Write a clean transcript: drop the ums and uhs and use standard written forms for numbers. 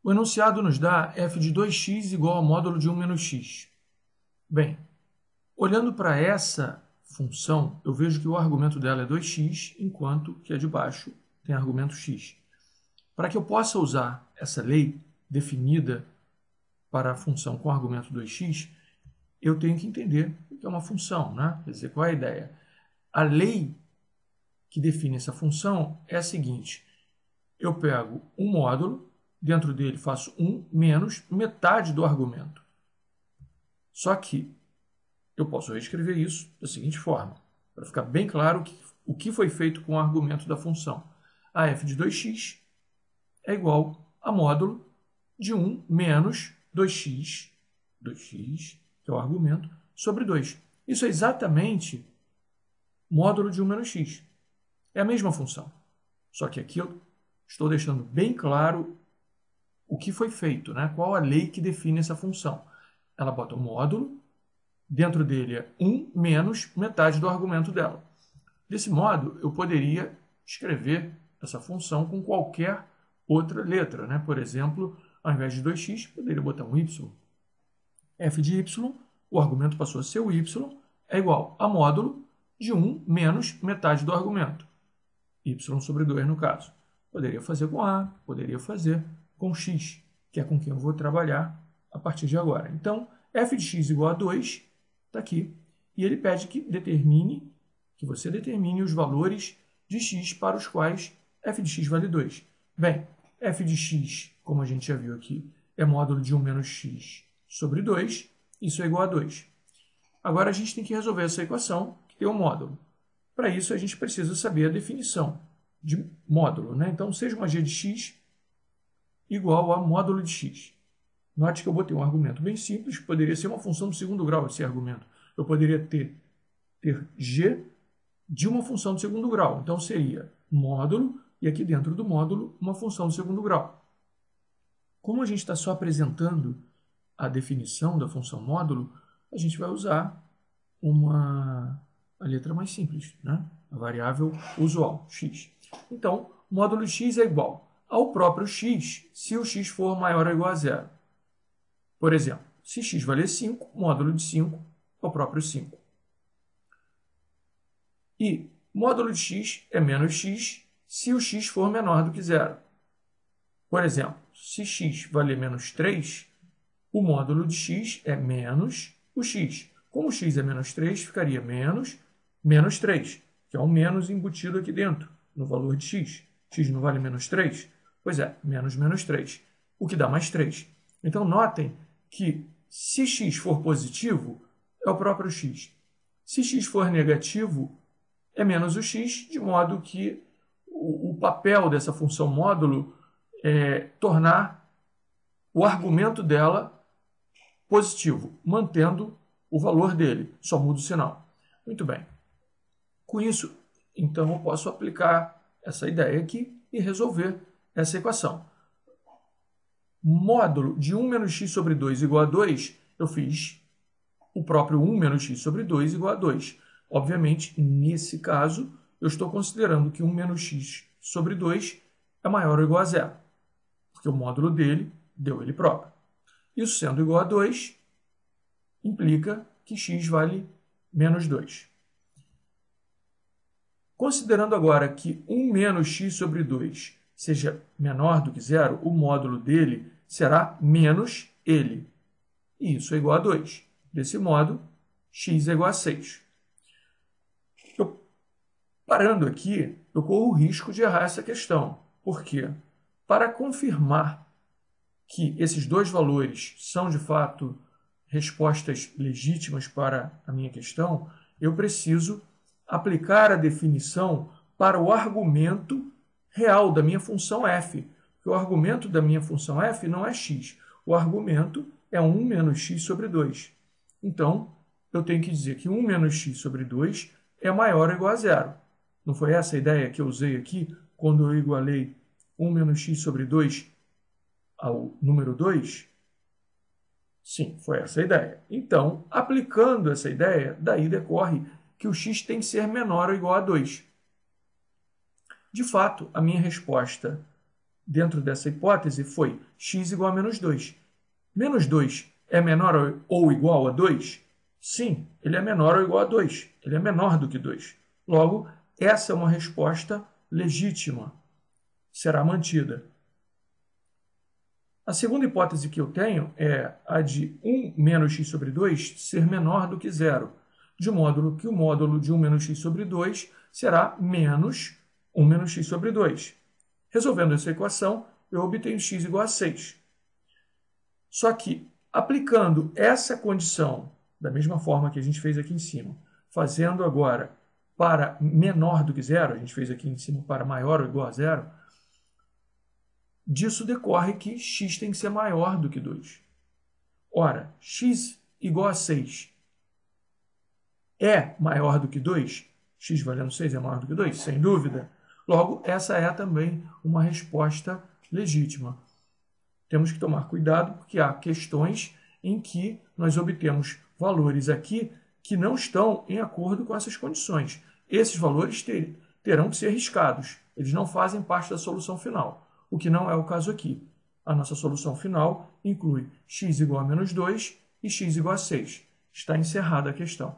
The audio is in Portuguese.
O enunciado nos dá f de 2x igual ao módulo de 1 menos x. Bem, olhando para essa função, eu vejo que o argumento dela é 2x, enquanto que a de baixo tem argumento x. Para que eu possa usar essa lei definida para a função com argumento 2x, eu tenho que entender o que é uma função, né? Quer dizer, qual é a ideia? A lei que define essa função é a seguinte: eu pego um módulo, dentro dele faço 1 menos metade do argumento. Só que eu posso reescrever isso da seguinte forma, para ficar bem claro o que foi feito com o argumento da função. A f de 2x é igual a módulo de 1 menos 2x, que é o argumento, sobre 2. Isso é exatamente módulo de 1 menos x. É a mesma função. Só que aqui eu estou deixando bem claro o que foi feito, né? Qual a lei que define essa função. Ela bota o módulo, dentro dele é 1 menos metade do argumento dela. Desse modo, eu poderia escrever essa função com qualquer outra letra, né? Por exemplo, ao invés de 2x, poderia botar um y. f de y, o argumento passou a ser o y, é igual a módulo de 1 menos metade do argumento. Y sobre 2 no caso. Poderia fazer com A, poderia fazer com x, que é com quem eu vou trabalhar a partir de agora. Então, f de x igual a 2, está aqui, e ele pede que você determine os valores de x para os quais f de x vale 2. Bem, f de x, como a gente já viu aqui, é módulo de 1 menos x sobre 2, isso é igual a 2. Agora a gente tem que resolver essa equação, que tem um módulo. Para isso, a gente precisa saber a definição de módulo, né? Então, seja uma g de x igual a módulo de x. Note que eu botei um argumento bem simples, poderia ser uma função do segundo grau esse argumento. Eu poderia ter g de uma função do segundo grau. Então, seria módulo, e aqui dentro do módulo, uma função do segundo grau. Como a gente está só apresentando a definição da função módulo, a gente vai usar a letra mais simples, né? A variável usual, x. Então, módulo de x é igual ao próprio x, se o x for maior ou igual a zero. Por exemplo, se x valer 5, módulo de 5 é o próprio 5. E módulo de x é menos x se o x for menor do que zero. Por exemplo, se x valer menos 3, o módulo de x é menos o x. Como o x é menos 3, ficaria menos 3, que é um menos embutido aqui dentro, no valor de x. X não vale menos 3? Pois é, menos 3, o que dá mais 3. Então, notem que se x for positivo, é o próprio x. Se x for negativo, é menos o x, de modo que o papel dessa função módulo é tornar o argumento dela positivo, mantendo o valor dele, só muda o sinal. Muito bem. Com isso, então, eu posso aplicar essa ideia aqui e resolver essa equação. Módulo de 1 menos x sobre 2 igual a 2, eu fiz o próprio 1 menos x sobre 2 igual a 2. Obviamente, nesse caso, eu estou considerando que 1 menos x sobre 2 é maior ou igual a zero, porque o módulo dele deu ele próprio. Isso sendo igual a 2, implica que x vale menos 2. Considerando agora que 1 menos x sobre 2 seja menor do que zero, o módulo dele será menos ele. E isso é igual a 2. Desse modo, x é igual a 6. Parando aqui, eu corro o risco de errar essa questão. Por quê? Para confirmar que esses dois valores são, de fato, respostas legítimas para a minha questão, eu preciso aplicar a definição para o argumento real da minha função f. Porque o argumento da minha função f não é x. O argumento é 1 menos x sobre 2. Então, eu tenho que dizer que 1 menos x sobre 2 é maior ou igual a zero. Não foi essa a ideia que eu usei aqui quando eu igualei 1 menos x sobre 2 ao número 2? Sim, foi essa a ideia. Então, aplicando essa ideia, daí decorre que o x tem que ser menor ou igual a 2. De fato, a minha resposta dentro dessa hipótese foi x igual a menos 2. Menos 2 é menor ou igual a 2? Sim, ele é menor ou igual a 2. Ele é menor do que 2. Logo, essa é uma resposta legítima. Será mantida. A segunda hipótese que eu tenho é a de 1 menos x sobre 2 ser menor do que zero, de modo que o módulo de 1 menos x sobre 2 será menos 1 menos x sobre 2. Resolvendo essa equação, eu obtenho x igual a 6. Só que, aplicando essa condição, da mesma forma que a gente fez aqui em cima, fazendo agora para menor do que zero, a gente fez aqui em cima para maior ou igual a zero, disso decorre que x tem que ser maior do que 2. Ora, x igual a 6 é maior do que 2? X valendo 6 é maior do que 2? Sem dúvida. Logo, essa é também uma resposta legítima. Temos que tomar cuidado porque há questões em que nós obtemos valores aqui que não estão em acordo com essas condições. Esses valores terão que ser riscados. Eles não fazem parte da solução final, o que não é o caso aqui. A nossa solução final inclui x igual a menos 2 e x igual a 6. Está encerrada a questão.